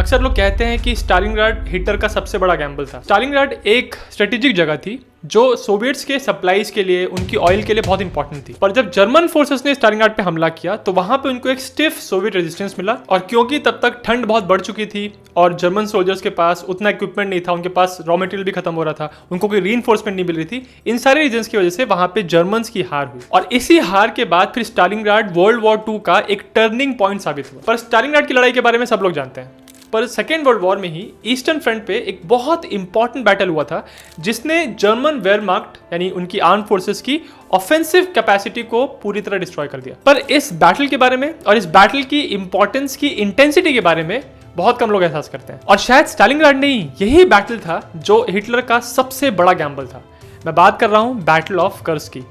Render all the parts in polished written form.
अक्सर लोग कहते हैं कि स्टालिनग्राड हिटलर का सबसे बड़ा गैम्बल था। स्टालिनग्राड एक स्ट्रेटेजिक जगह थी जो सोवियट्स के सप्लाईज के लिए, उनकी ऑयल के लिए बहुत इंपॉर्टेंट थी। पर जब जर्मन फोर्सेस ने स्टालिनग्राड पे हमला किया तो वहां पे उनको एक स्टिफ सोवियत रेजिस्टेंस मिला, और क्योंकि तब तक ठंड बहुत बढ़ चुकी थी और जर्मन सोल्जर्स के पास उतना इक्विपमेंट नहीं था, उनके पास रॉ मटेरियल भी खत्म हो रहा था, उनको कोई रीइंफोर्समेंट नहीं मिल रही थी, इन सारे रीजंस की वजह से वहां पे जर्मन्स की हार हुई। और इसी हार के बाद फिर स्टालिनग्राड वर्ल्ड वॉर 2 का एक टर्निंग पॉइंट साबित हुआ। पर स्टालिनग्राड की लड़ाई के बारे में सब लोग जानते हैं, पर सेकेंड वर्ल्ड वॉर में ही ईस्टर्न फ्रंट पे एक बहुत इंपॉर्टेंट बैटल हुआ था जिसने जर्मन वेयरमार्क्ट यानी उनकी आर्म फोर्सेस की ऑफेंसिव कैपेसिटी को पूरी तरह डिस्ट्रॉय कर दिया। पर इस बैटल के बारे में और इस बैटल की इंपॉर्टेंस की इंटेंसिटी के बारे में बहुत कम लोग एहसास करते हैं, और शायद स्टालिनग्राड नहीं, यही बैटल था जो हिटलर का सबसे बड़ा गैम्बल था। मैं बात कर रहा हूं बैटल ऑफ कर्स्क की।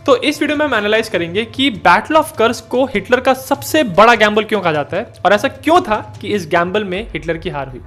तो इस वीडियो में हम एनालाइज करेंगे कि बैटल ऑफ कर्स्क को हिटलर का सबसे बड़ा गैम्बल क्यों कहा जाता है और ऐसा क्यों था कि इस गैम्बल में हिटलर की हार हुई।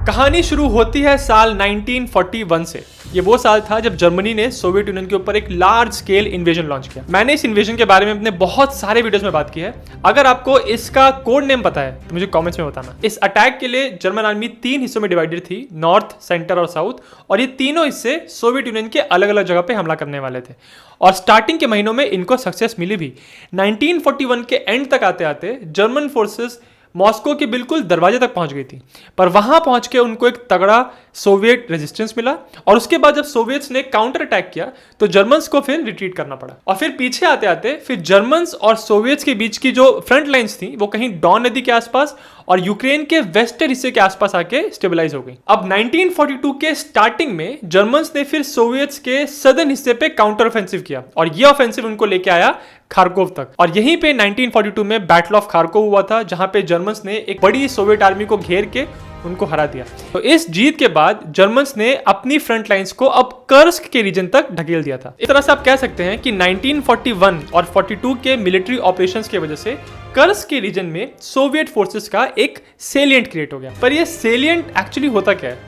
कहानी शुरू होती है साल 1941 से। ये वो साल था जब जर्मनी ने सोवियत यूनियन के ऊपर एक लार्ज स्केल इन्वेजन लॉन्च किया। मैंने इस इन्वेजन के बारे में अपने बहुत सारे वीडियोस में बात की है। अगर आपको इसका कोड नेम पता है तो मुझे कमेंट्स में बताना। इस अटैक के लिए जर्मन आर्मी 3 हिस्सों में डिवाइडेड थी, नॉर्थ, सेंटर और साउथ, और ये तीनों हिस्से सोवियत यूनियन के अलग अलग जगह पे हमला करने वाले थे, और स्टार्टिंग के महीनों में इनको सक्सेस मिली भी। 1941 के एंड तक आते आते जर्मन फोर्सेस मॉस्को के बिल्कुल दरवाजे तक पहुंच गई थी, पर वहां पहुंच के उनको एक तगड़ा सोवियत रेजिस्टेंस मिला, और उसके बाद जब सोवियट्स ने काउंटर अटैक किया तो जर्मन्स को फिर रिट्रीट करना पड़ा। और फिर पीछे आते आते फिर जर्मन्स और सोवियट्स के बीच की जो फ्रंट लाइंस थी वो कहीं डॉन नदी के आसपास और यूक्रेन के वेस्टर्न हिस्से के आसपास आके स्टेबलाइज हो गई। अब 1942 के स्टार्टिंग में जर्मन्स ने फिर सोवियट्स के सदर्न हिस्से पे काउंटर ऑफेंसिव किया, और ये ऑफेंसिव उनको लेके आया खार्कोव तक, और यहीं पे 1942 में बैटल ऑफ खार्कोव हुआ था, जहां पे जर्मन्स ने एक बड़ी सोवियत आर्मी को घेर के उनको हरा दिया। तो इस जीत के बाद जर्मन्स ने अपनी फ्रंट लाइंस को अब कर्स्क के रीजन तक ढकेल दिया था। इस तरह से आप कह सकते हैं कि 1941 और 42 के मिलिट्री ऑपरेशंस की वजह से कर्स्क के रीजन में सोवियत फोर्सेस का एक सेलिएंट क्रिएट हो गया। पर यह सेलिएंट एक्चुअली होता क्या है?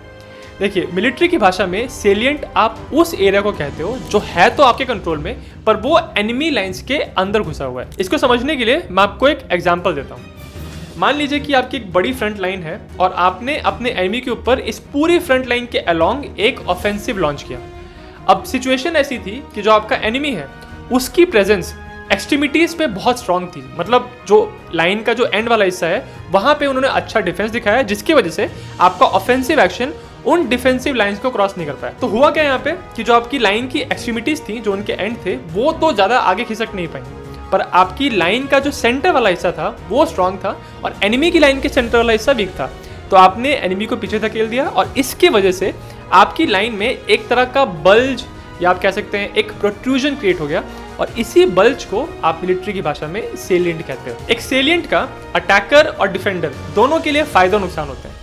देखिए, मिलिट्री की भाषा में सेलिएंट आप उस एरिया को कहते हो जो है तो आपके कंट्रोल में, पर वो एनिमी लाइंस के अंदर घुसा हुआ है। इसको समझने के लिए मैं आपको एक एग्जांपल देता हूं। मान लीजिए कि आपकी एक बड़ी फ्रंट लाइन है और आपने अपने एनिमी के ऊपर इस पूरी फ्रंट लाइन के अलोंग एक ऑफेंसिव लॉन्च किया। अब सिचुएशन ऐसी थी कि जो आपका एनिमी है उसकी प्रेजेंस एक्सट्रीमिटीज पे बहुत स्ट्रांग थी, मतलब जो लाइन का जो एंड वाला हिस्सा है वहां पे उन्होंने अच्छा डिफेंस दिखाया, जिसकी वजह से आपका ऑफेंसिव एक्शन उन डिफेंसिव लाइंस को क्रॉस नहीं कर पाया। तो हुआ क्या यहाँ पे कि जो आपकी लाइन की एक्सट्रीमिटीज थी, जो उनके एंड थे, वो तो ज्यादा आगे खिसक नहीं पाई, पर आपकी लाइन का जो सेंटर वाला हिस्सा था वो स्ट्रांग था और एनिमी की लाइन के सेंटर वाला हिस्सा वीक था। तो आपने एनिमी को पीछे धकेल दिया, और इसकी वजह से आपकी लाइन में एक तरह का बल्ज, या आप कह सकते हैं एक प्रोट्रूजन क्रिएट हो गया, और इसी बल्ज को आप मिलिट्री की भाषा में सेलिएंट कहते हो। एक सेलिएंट का अटैकर और डिफेंडर दोनों के लिए फायदा और नुकसान होते हैं।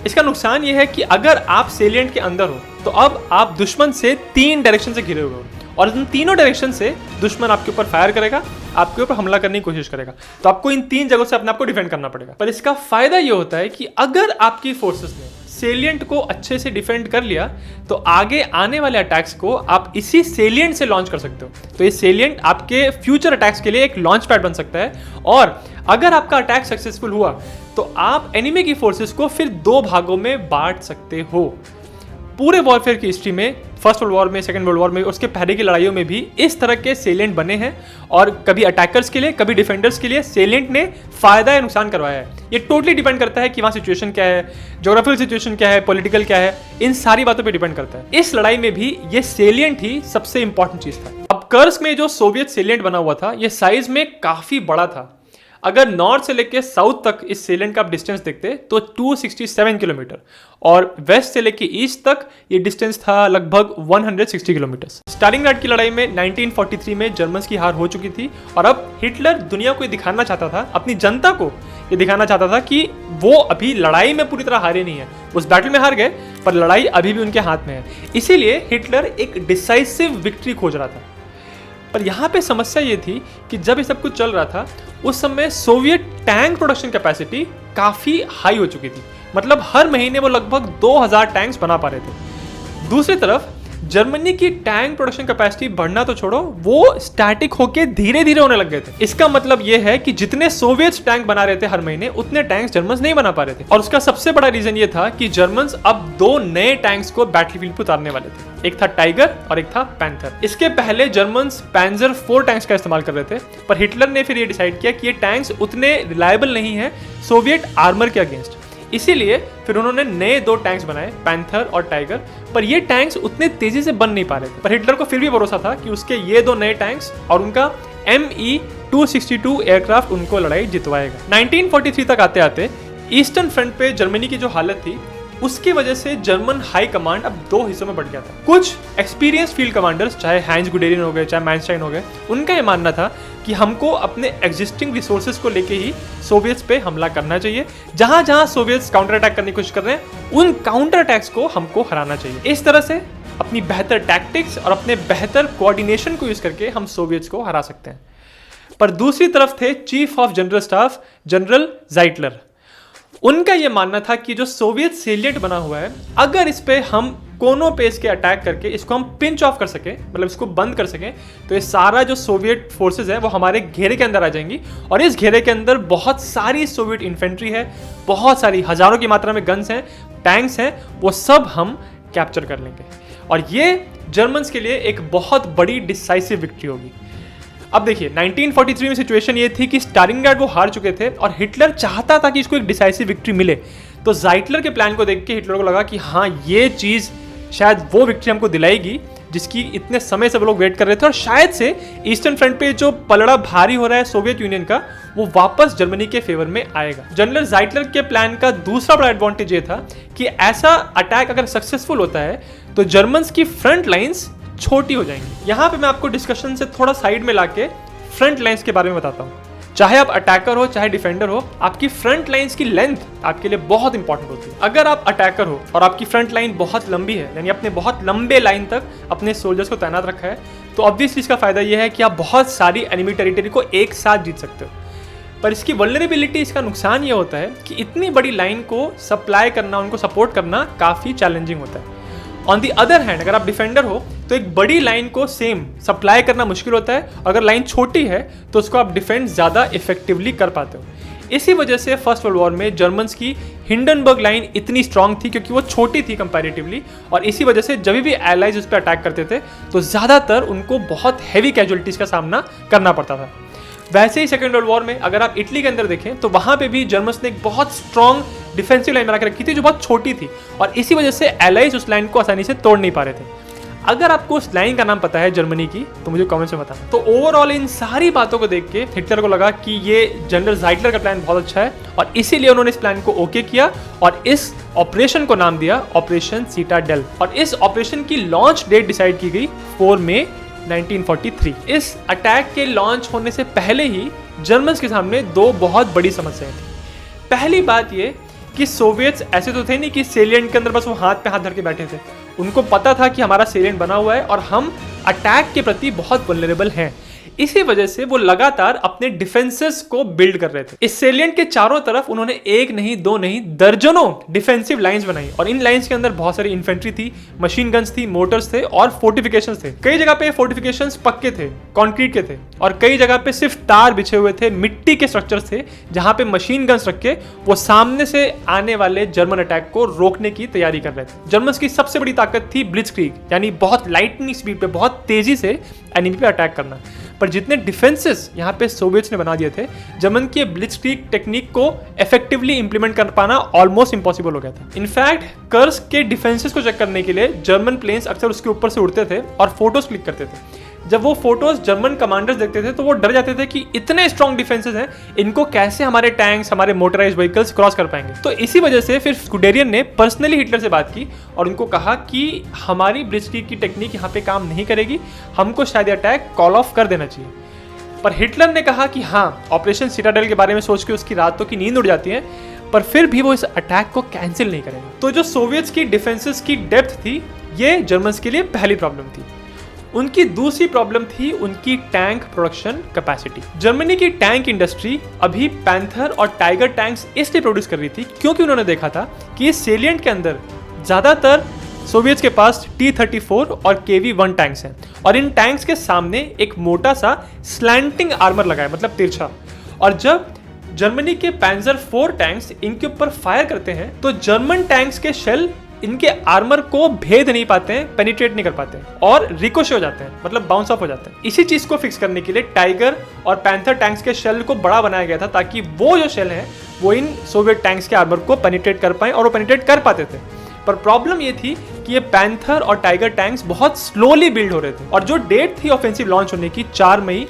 इसका नुकसान यह है कि अगर आप सेलिएंट के अंदर हो तो अब आप दुश्मन से 3 डायरेक्शन से घिरे हुए हो, और इन तीनों डायरेक्शन से दुश्मन आपके ऊपर फायर करेगा, आपके ऊपर हमला करने की कोशिश करेगा। तो आपको इन 3 जगहों से अपने आप को डिफेंड करना पड़ेगा। पर इसका फायदा ये होता है कि अगर आपकी फोर्सेस ने सेलिएंट को अच्छे से डिफेंड कर लिया तो आगे आने वाले अटैक्स को आप इसी सेलिएंट से लॉन्च कर सकते हो। तो ये सेलिएंट आपके फ्यूचर अटैक्स के लिए एक लॉन्च पैड बन सकता है, और अगर आपका अटैक सक्सेसफुल हुआ तो आप एनिमी की फोर्सेस को फिर 2 भागों में बांट सकते हो। पूरे वॉरफेयर की हिस्ट्री में, फर्स्ट वर्ल्ड वॉर में, सेकंड वर्ल्ड वॉर में, उसके पहले की लड़ाइयों में भी इस तरह के सेलिएंट बने हैं, और कभी अटैकर्स के लिए, कभी डिफेंडर्स के लिए सेलिएंट ने फायदा या नुकसान करवाया है। ये टोटली डिपेंड करता है कि वहाँ सिचुएशन क्या है, ज्योग्राफिकल सिचुएशन क्या है, पॉलिटिकल क्या है, इन सारी बातों पे डिपेंड करता है। इस लड़ाई में भी ये सेलिएंट ही सबसे इंपॉर्टेंट चीज था। अब कर्स्क में जो सोवियत सेलिएंट बना हुआ था, ये साइज में काफी बड़ा था। अगर नॉर्थ से लेके साउथ तक इस सेलिएंट का आप डिस्टेंस देखते तो 267 किलोमीटर, और वेस्ट से लेके ईस्ट तक ये डिस्टेंस था लगभग 160 किलोमीटर। स्टालिनग्राड की लड़ाई में 1943 में जर्मन्स की हार हो चुकी थी, और अब हिटलर दुनिया को ये दिखाना चाहता था, अपनी जनता को ये दिखाना चाहता था कि वो अभी लड़ाई में पूरी तरह हारे नहीं है। उस बैटल में हार गए पर लड़ाई अभी भी उनके हाथ में है। इसीलिए हिटलर एक डिसाइसिव विक्ट्री खोज रहा था। पर यहाँ पे समस्या ये थी कि जब ये सब कुछ चल रहा था उस समय सोवियत टैंक प्रोडक्शन कैपेसिटी काफ़ी हाई हो चुकी थी, मतलब हर महीने वो लगभग 2000 टैंक्स बना पा रहे थे। दूसरी तरफ जर्मनी की टैंक प्रोडक्शन कैपेसिटी बढ़ना तो छोड़ो, वो स्टैटिक होके धीरे धीरे होने लग गए थे। इसका मतलब ये है कि जितने सोवियत टैंक बना रहे थे हर महीने, उतने टैंक्स जर्मन्स नहीं बना पा रहे थे। और उसका सबसे बड़ा रीजन ये था कि जर्मन्स अब 2 नए टैंक्स को बैटलफील्ड पर उतारने वाले थे। एक था टाइगर और एक था पैंथर। इसके पहले जर्मन्स पैंजर 4 टैंक्स का इस्तेमाल कर रहे थे, पर हिटलर ने फिर ये डिसाइड किया कि ये टैंक्स उतने रिलायबल नहीं है सोवियत आर्मर के अगेंस्ट। इसीलिए फिर उन्होंने नए 2 टैंक्स बनाए, पैंथर और टाइगर, पर ये टैंक्स उतने तेजी से बन नहीं पा रहे थे। पर हिटलर को फिर भी भरोसा था कि उसके ये 2 नए टैंक्स और उनका ME-262 एयरक्राफ्ट उनको लड़ाई जितवाएगा। 1943 तक आते आते ईस्टर्न फ्रंट पे जर्मनी की जो हालत थी, उसकी वजह से जर्मन हाई कमांड अब 2 हिस्सों में बढ़ गया था। कुछ एक्सपीरियंस फील्ड कमांडर्स, चाहे हाइंज गुडेरियन हो गए, चाहे मैनस्टाइन हो गए, उनका ये मानना था कि हमको अपने एग्जिस्टिंग रिसोर्सेज को लेके ही सोवियट्स पे हमला करना चाहिए। जहां जहां सोवियट्स काउंटर अटैक करने की कोशिश कर रहे हैं, उन काउंटर अटैक्स को हमको हराना चाहिए। इस तरह से अपनी बेहतर टैक्टिक्स और अपने बेहतर कोऑर्डिनेशन को यूज करके हम सोवियट्स को हरा सकते हैं। पर दूसरी तरफ थे chief of general staff general Zeitler. उनका यह मानना था कि जो सोवियत सेलिएंट बना हुआ है, अगर इस पे हम कोनों पे इसके अटैक करके इसको हम पिंच ऑफ कर सकें, मतलब इसको बंद कर सकें, तो ये सारा जो सोवियत फोर्सेस है वो हमारे घेरे के अंदर आ जाएंगी। और इस घेरे के अंदर बहुत सारी सोवियत इन्फेंट्री है, बहुत सारी हजारों की मात्रा में गन्स हैं, टैंक्स हैं, वो सब हम कैप्चर कर लेंगे। और ये जर्मन्स के लिए एक बहुत बड़ी डिसाइसिव विक्ट्री होगी। अब देखिए 1943 में सिचुएशन ये थी कि स्टालिनग्राड वो हार चुके थे और हिटलर चाहता था कि इसको एक डिसाइसिव विक्ट्री मिले। तो ज़ाइटलर के प्लान को देख के हिटलर को लगा कि हाँ, ये चीज़ शायद वो विक्ट्री हमको दिलाएगी जिसकी इतने समय से वो लोग वेट कर रहे थे, और शायद से ईस्टर्न फ्रंट पे जो पलड़ा भारी हो रहा है सोवियत यूनियन का, वो वापस जर्मनी के फेवर में आएगा। जनरल ज़ाइटलर के प्लान का दूसरा बड़ा एडवांटेज ये था कि ऐसा अटैक अगर सक्सेसफुल होता है तो जर्मन्स की फ्रंट लाइन्स छोटी हो जाएंगी। यहाँ पे मैं आपको डिस्कशन से थोड़ा साइड में लाके फ्रंट लाइन्स के बारे में बताता हूँ। चाहे आप अटैकर हो चाहे डिफेंडर हो, आपकी फ्रंट लाइन्स की लेंथ आपके लिए बहुत इंपॉर्टेंट होती है। अगर आप अटैकर हो और आपकी फ्रंट लाइन बहुत लंबी है, यानी आपने बहुत लंबे लाइन तक अपने सोल्जर्स को तैनात रखा है, तो ऑब्वियसली इसका फायदा यह है कि आप बहुत सारी एनिमी टेरिटरी को एक साथ जीत सकते हो। पर इसकी वल्नरेबिलिटी, इसका नुकसान ये होता है कि इतनी बड़ी लाइन को सप्लाई करना, उनको सपोर्ट करना काफ़ी चैलेंजिंग होता है। ऑन दी अदर हैंड, अगर आप डिफेंडर हो तो एक बड़ी लाइन को सेम सप्लाई करना मुश्किल होता है। अगर लाइन छोटी है तो उसको आप डिफेंड ज़्यादा इफेक्टिवली कर पाते हो। इसी वजह से फर्स्ट वर्ल्ड वॉर में जर्मन्स की हिंडनबर्ग लाइन इतनी स्ट्रांग थी, क्योंकि वो छोटी थी कंपैरेटिवली, और इसी वजह से जब भी एलाइज उस पर अटैक करते थे तो ज़्यादातर उनको बहुत हैवी कैजुअलिटीज़ का सामना करना पड़ता था। वैसे ही सेकेंड वर्ल्ड वॉर में अगर आप इटली के अंदर देखें तो वहाँ पे भी जर्मन्स ने एक बहुत स्ट्रॉन्ग डिफेंसिव लाइन बना के रखी थी जो बहुत छोटी थी, और इसी वजह से एलाइज उस लाइन को आसानी से तोड़ नहीं पा रहे थे। अगर आपको उस लाइन का नाम पता है जर्मनी की तो मुझे कमेंट्स में बताना। तो ओवरऑल इन सारी बातों को देख के हिटलर को लगा कि ये जनरल ज़ाइटलर का प्लान बहुत अच्छा है, और इसीलिए उन्होंने इस प्लान को ओके किया और इस ऑपरेशन को नाम दिया ऑपरेशन सीटाडेल। और इस ऑपरेशन की लॉन्च डेट डिसाइड की गई 4 मई 1943। इस अटैक के लॉन्च होने से पहले ही जर्मन्स के सामने 2 बहुत बड़ी समस्याएं थी। पहली बात ये कि सोवियट्स ऐसे तो थे नहीं कि सेलिएंट के अंदर बस वो हाथ पे हाथ धर के बैठे थे। उनको पता था कि हमारा सेलिएंट बना हुआ है और हम अटैक के प्रति बहुत वल्नरेबल हैं। इसी वजह से वो लगातार अपने डिफेंसेस को बिल्ड कर रहे थे। इस सेलिएंट के चारों तरफ उन्होंने 1 नहीं 2 नहीं दर्जनों डिफेंसिव लाइंस बनाई, और इन लाइंस के अंदर बहुत सारी इन्फेंट्री थी, मशीन गन्स थी, मोटर्स थे और फोर्टिफिकेशंस थे। कई जगह पे फोर्टिफिकेशंस पक्के थे, कंक्रीट के थे, और कई जगह पे सिर्फ तार बिछे हुए थे, मिट्टी के स्ट्रक्चर्स थे, जहां पे मशीन गन्स रख के वो सामने से आने वाले जर्मन अटैक को रोकने की तैयारी कर रहे थे। जर्मन्स की सबसे बड़ी ताकत थी ब्लिट्जक्रीग, यानी बहुत लाइटनिंग स्पीड पे, बहुत तेजी से एनिमी पे अटैक करना। पर जितने डिफेंसेस यहाँ पे सोवियट्स ने बना दिए थे, जर्मन की ब्लिट्जक्रीग टेक्निक को इफेक्टिवली इंप्लीमेंट कर पाना ऑलमोस्ट इम्पॉसिबल हो गया था। इनफैक्ट कर्स्क के डिफेंसेस को चेक करने के लिए जर्मन प्लेन्स अक्सर उसके ऊपर से उड़ते थे और फोटोज क्लिक करते थे। जब वो फोटोज जर्मन कमांडर्स देखते थे तो वो डर जाते थे कि इतने स्ट्रॉन्ग डिफेंसेस हैं, इनको कैसे हमारे टैंक्स, हमारे मोटराइज्ड व्हीकल्स क्रॉस कर पाएंगे। तो इसी वजह से फिर गुडेरियन ने पर्सनली हिटलर से बात की और उनको कहा कि हमारी ब्लिट्जक्रीग की टेक्निक यहाँ पे काम नहीं करेगी, हमको शायद अटैक कॉल ऑफ कर देना चाहिए। पर हिटलर ने कहा कि हाँ, ऑपरेशन सिटाडेल के बारे में सोच के उसकी रातों की नींद उड़ जाती है, पर फिर भी वो इस अटैक को कैंसिल नहीं करेगा। तो जो सोवियट्स की डिफेंसेस की डेप्थ थी, ये जर्मन्स के लिए पहली प्रॉब्लम थी। उनकी दूसरी प्रॉब्लम थी उनकी टैंक प्रोडक्शन कैपेसिटी। जर्मनी की टैंक इंडस्ट्री अभी पैंथर और टाइगर टैंक्स इसलिए प्रोड्यूस कर रही थी क्योंकि उन्होंने देखा था कि इस सेलिएंट के अंदर ज़्यादातर सोवियट्स के पास T-34 और KV-1 टैंक्स हैं और इन टैंक्स के सामने एक मोटा सा स्लैंटिंग आर्मर लगा है, मतलब तिरछा। और जब जर्मनी के पैंजर 4 टैंक्स इनके ऊपर फायर करते हैं तो जर्मन टैंक्स के शेल इनके आर्मर को भेद नहीं पाते हैं, पेनिट्रेट नहीं कर पाते हैं और रिकोशे हो जाते हैं, मतलब बाउंस ऑफ हो जाते हैं। इसी चीज को फिक्स करने के लिए टाइगर और पैंथर टैंक्स के शेल को बड़ा बनाया गया था ताकि वो जो शेल है वो इन सोवियत टैंक्स के आर्मर को पेनिट्रेट कर पाए, और वो पेनिट्रेट कर पाते थे। पर प्रॉब्लम ये थी कि ये पैंथर और टाइगर टैंक्स बहुत स्लोली बिल्ड हो रहे थे और जो डेट थी ऑफेंसिव लॉन्च होने की 4 मई,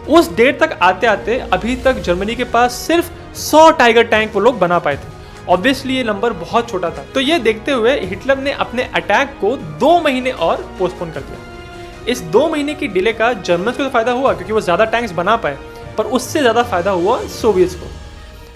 उस डेट तक आते आते अभी तक जर्मनी के पास सिर्फ 100 टाइगर टैंक वो लोग बना पाए थे। ऑब्वियसली ये नंबर बहुत छोटा था, तो ये देखते हुए हिटलर ने अपने अटैक को 2 महीने और पोस्टपोन कर दिया। इस 2 महीने की डिले का जर्मन्स को तो फायदा हुआ क्योंकि वो ज्यादा टैंक्स बना पाए, पर उससे ज्यादा फायदा हुआ सोवियट्स को।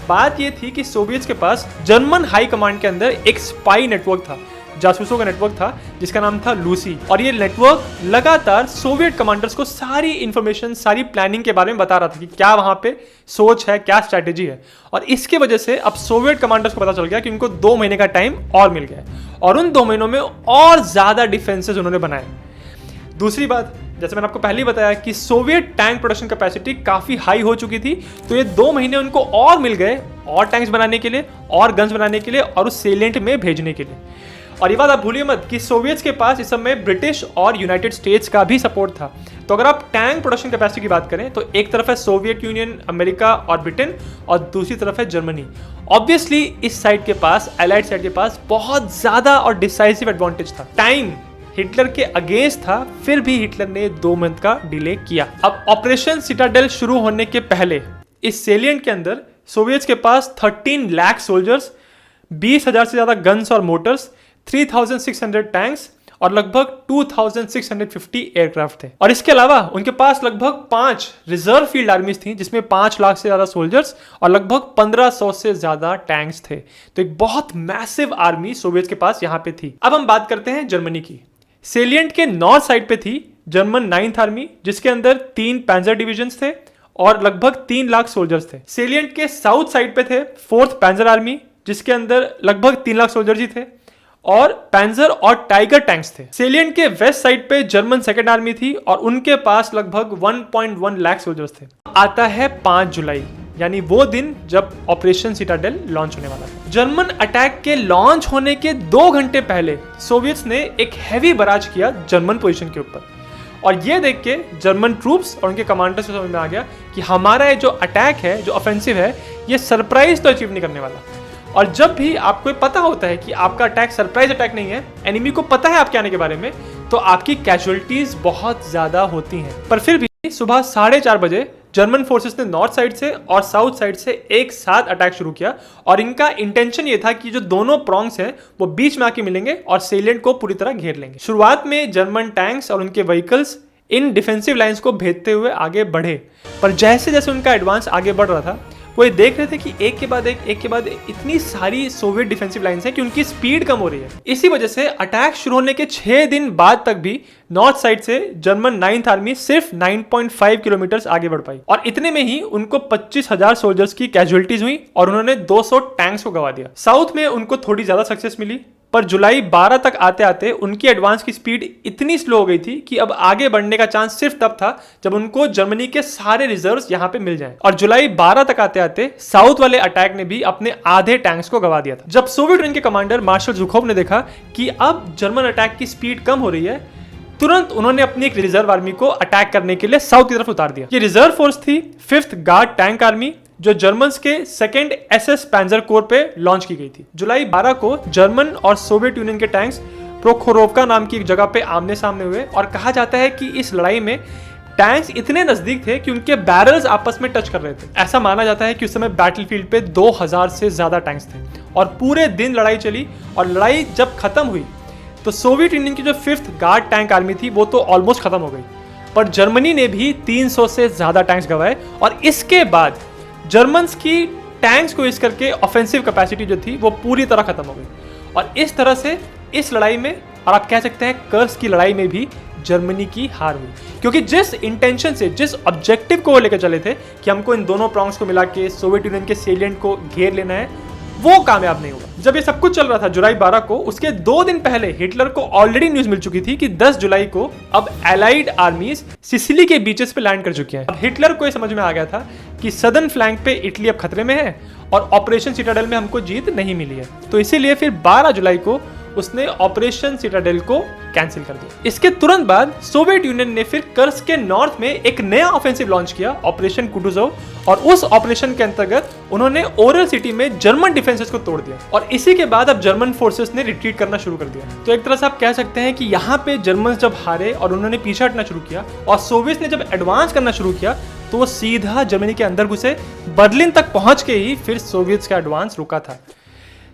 बात ये थी कि सोवियट्स के पास जर्मन हाई कमांड के अंदर एक स्पाई नेटवर्क था, जासूसों का नेटवर्क था जिसका नाम था लूसी, और ये नेटवर्क लगातार सोवियत कमांडर्स को सारी इंफॉर्मेशन, सारी प्लानिंग के बारे में बता रहा था कि क्या वहां पे सोच है, क्या स्ट्रैटेजी है। और इसके वजह से अब सोवियत कमांडर्स को पता चल गया कि उनको 2 महीने का टाइम और मिल गया और उन 2 महीनों में और ज्यादा डिफेंसेस उन्होंने बनाए। दूसरी बात, जैसे मैंने आपको पहले ही बताया कि सोवियत टैंक प्रोडक्शन कैपेसिटी काफी हाई हो चुकी थी, तो ये 2 महीने उनको और मिल गए और टैंक्स बनाने के लिए, और गन्स बनाने के लिए, और उस सेलिएंट में भेजने के लिए। और ये बात आप भूलिए मत कि सोवियट्स के पास इस समय ब्रिटिश और यूनाइटेड स्टेट्स का भी सपोर्ट था। तो अगर आप टैंक प्रोडक्शन कैपेसिटी की बात करें तो एक तरफ है सोवियत यूनियन, अमेरिका और ब्रिटेन, और दूसरी तरफ है जर्मनी। ऑब्वियसली इस साइड के पास, एलाइड साइड के पास बहुत ज्यादा और डिसाइसिव एडवांटेज था। टाइम हिटलर के अगेंस्ट था, फिर भी हिटलर ने 2 मंथ का डिले किया। अब ऑपरेशन सिटाडेल शुरू होने के पहले इस सेलिएंट के अंदर सोवियट्स के पास 13 लाख सोल्जर्स, 20,000 से ज्यादा गन्स और मोटर्स, 3,600 टैंक्स और लगभग 2,650 एयरक्राफ्ट थे। और इसके अलावा उनके पास लगभग 5 रिजर्व फील्ड आर्मीज थी जिसमें 5 लाख से ज्यादा सोल्जर्स और लगभग 1500 से ज्यादा टैंक्स थे। तो एक बहुत मैसिव आर्मी सोवियट्स के पास यहां पे थी। अब हम बात करते हैं जर्मनी की। सेलिएंट के नॉर्थ साइड पे थी जर्मन 9th आर्मी, जिसके अंदर 3 पैंजर डिविजन्स थे और लगभग 3 लाख सोल्जर्स थे। सेलिएंट के साउथ साइड पे थे 4th पैंजर आर्मी, जिसके अंदर लगभग 3 लाख सोल्जर्स ही थे और पैंजर और टाइगर टैंक्स थे। सेलिएंट के वेस्ट साइड पे जर्मन 2nd आर्मी थी और उनके पास लगभग 1.1 लाख सोल्जर्स थे। आता है 5 जुलाई, यानी वो दिन जब ऑपरेशन सिटाडेल लॉन्च होने वाला था। जर्मन अटैक के लॉन्च होने के 2 घंटे पहले सोवियट्स ने एक हैवी बराज किया जर्मन पोजीशन के ऊपर, और ये देख के जर्मन ट्रूप्स और उनके कमांडर्स को समझ में आ गया कि हमारा ये जो अटैक है, जो ऑफेंसिव है, ये सरप्राइज तो अचीव नहीं करने वाला। और जब भी आपको पता होता है कि आपका अटैक सरप्राइज अटैक नहीं है, एनिमी को पता है आपके आने के बारे में, तो आपकी कैजुअलिटीज बहुत ज्यादा होती हैं। पर फिर भी सुबह 4:30 बजे जर्मन फोर्सेस ने नॉर्थ साइड से और साउथ साइड से एक साथ अटैक शुरू किया, और इनका इंटेंशन ये था कि जो दोनों प्रॉन्ग्स हैं वो बीच में आके मिलेंगे और सेलिएंट को पूरी तरह घेर लेंगे। शुरुआत में जर्मन टैंक्स और उनके व्हीकल्स इन डिफेंसिव लाइंस को भेदते हुए आगे बढ़े, पर जैसे जैसे उनका एडवांस आगे बढ़ रहा था वो ये देख रहे थे कि एक के बाद एक इतनी सारी सोवियत डिफेंसिव लाइंस हैं कि उनकी स्पीड कम हो रही है। इसी वजह से अटैक शुरू होने के 6 दिन बाद तक भी नॉर्थ साइड से जर्मन 9th आर्मी सिर्फ 9.5 किलोमीटर आगे बढ़ पाई, और इतने में ही उनको 25,000 सोल्जर्स की कैजुअलिटीज हुई और उन्होंने 200 टैंक्स को गवा दिया। साउथ में उनको थोड़ी ज्यादा सक्सेस मिली, पर जुलाई 12 तक आते आते उनकी एडवांस की स्पीड इतनी स्लो हो गई थी कि अब आगे बढ़ने का चांस सिर्फ तब था जब उनको जर्मनी के सारे रिजर्व्स यहां पे मिल जाएं। और जुलाई 12 तक आते आते साउथ वाले अटैक ने भी अपने आधे टैंक्स को गवा दिया था। जब सोवियत यूनियन के कमांडर मार्शल ज़ुखोव ने देखा कि अब जर्मन अटैक की स्पीड कम हो रही है, तुरंत उन्होंने अपनी एक रिजर्व आर्मी को अटैक करने के लिए साउथ की तरफ उतार दिया। ये रिजर्व फोर्स थी 5th गार्ड टैंक आर्मी, जो जर्मन्स के 2nd SS पैंजर कोर पे लॉन्च की गई थी। जुलाई 12 को जर्मन और सोवियत यूनियन के टैंक्स प्रोखोरोवका नाम की एक जगह पे आमने सामने हुए, और कहा जाता है कि इस लड़ाई में टैंक्स इतने नजदीक थे कि उनके बैरल्स आपस में टच कर रहे थे। ऐसा माना जाता है कि उस समय बैटलफील्ड पे 2000 से ज्यादा टैंक्स थे और पूरे दिन लड़ाई चली, और लड़ाई जब खत्म हुई तो सोवियत यूनियन की जो 5th गार्ड टैंक आर्मी थी वो तो ऑलमोस्ट खत्म हो गई, पर जर्मनी ने भी 300 से ज्यादा टैंक्स गवाए, और इसके बाद जर्मन्स की टैंक्स को यूज करके ऑफेंसिव कैपेसिटी जो थी वो पूरी तरह खत्म हो गई। और इस तरह से इस लड़ाई में, और आप कह सकते हैं कर्स की लड़ाई में भी, जर्मनी की हार हुई, क्योंकि जिस इंटेंशन से, जिस ऑब्जेक्टिव को वो लेकर चले थे कि हमको इन दोनों प्रॉन्ग्स को मिला के सोवियत यूनियन के सेलिएंट को घेर लेना है, वो कामयाब नहीं हुआ। जब ये सब कुछ चल रहा था जुलाई 12 को, उसके 2 दिन पहले हिटलर को ऑलरेडी न्यूज मिल चुकी थी कि 10 जुलाई को अब एलाइड आर्मीज सिसिली के बीचेस पे लैंड कर चुकी हैं। अब हिटलर को ये समझ में आ गया था कि सदर्न फ्लैंक पे इटली अब खतरे में है और ऑपरेशन सिटाडेल में हमको जीत नहीं मिली है। तो इसीलिए फिर 12 जुलाई को उसने ऑपरेशन सिटाडेल को कैंसिल कर दिया। इसके तुरंत बाद सोवियत यूनियन ने फिर कर्स्क के नॉर्थ में एक नया ऑफेंसिव लॉन्च किया, ऑपरेशन कुटुजोव, और उस ऑपरेशन के अंतर्गत उन्होंने ओरल सिटी में जर्मन डिफेंसेस को तोड़ दिया और इसी के बाद अब जर्मन फोर्सेस ने रिट्रीट करना शुरू कर दिया। तो एक तरह से आप कह सकते हैं कि यहाँ पे जर्मन जब हारे और उन्होंने पीछे हटना शुरू किया और सोवियत ने जब एडवांस करना शुरू किया तो वो सीधा जर्मनी के अंदर घुसे, बर्लिन तक पहुंच के ही फिर सोवियत का एडवांस रुका था।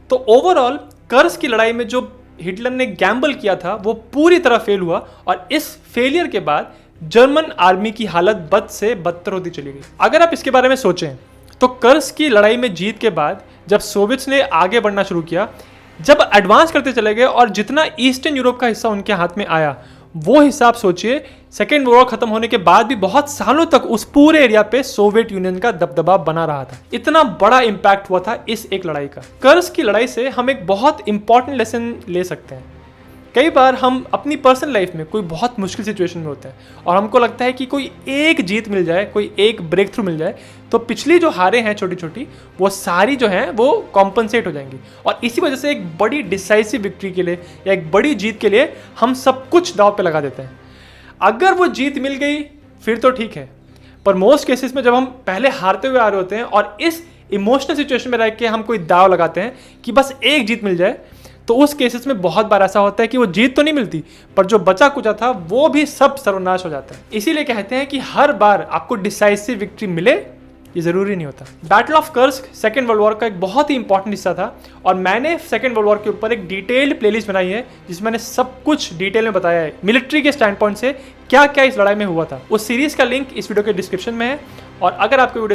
तो ओवरऑल कर्स्क की लड़ाई में जो हिटलर ने गैम्बल किया था वो पूरी तरह फेल हुआ और इस फेलियर के बाद जर्मन आर्मी की हालत बद से बदतर होती चली गई। अगर आप इसके बारे में सोचें तो कर्स्क की लड़ाई में जीत के बाद जब सोवियत ने आगे बढ़ना शुरू किया, जब एडवांस करते चले गए और जितना ईस्टर्न यूरोप का हिस्सा उनके हाथ में आया, वो हिसाब सोचिए सेकेंड वर्ल्ड वॉर खत्म होने के बाद भी बहुत सालों तक उस पूरे एरिया पे सोवियत यूनियन का दबदबा बना रहा था। इतना बड़ा इंपैक्ट हुआ था इस एक लड़ाई का। कर्स्क की लड़ाई से हम एक बहुत इंपॉर्टेंट लेसन ले सकते हैं। कई बार हम अपनी पर्सनल लाइफ में कोई बहुत मुश्किल सिचुएशन में होते हैं और हमको लगता है कि कोई एक जीत मिल जाए, कोई एक ब्रेक थ्रू मिल जाए तो पिछली जो हारें हैं छोटी छोटी वो सारी जो हैं वो कॉम्पनसेट हो जाएंगी और इसी वजह से एक बड़ी डिसाइसिव विक्ट्री के लिए या एक बड़ी जीत के लिए हम सब कुछ दांव पे लगा देते हैं। अगर वो जीत मिल गई फिर तो ठीक है, पर मोस्ट केसेस में जब हम पहले हारते हुए आ रहे होते हैं और इस इमोशनल सिचुएशन में रह के हम कोई दाव लगाते हैं कि बस एक जीत मिल जाए, तो उस केसेस में बहुत बार ऐसा होता है कि वो जीत तो नहीं मिलती पर जो बचा कुचा था वो भी सब सर्वनाश हो जाता है। इसीलिए कहते हैं कि हर बार आपको डिसाइसिव विक्ट्री मिले ये जरूरी नहीं होता। Battle of Kursk second world war का एक बहुत ही इंपॉर्टेंट हिस्सा था और मैंने सेकेंड वर्ल्ड वॉर के ऊपर एक डिटेल्ड प्लेलिस्ट बनाई है जिसमें मैंने सब कुछ डिटेल में बताया है मिलिट्री के स्टैंड पॉइंट से क्या क्या इस लड़ाई में हुआ था। उस सीरीज का लिंक इस वीडियो के डिस्क्रिप्शन में है और अगर आपको वीडियो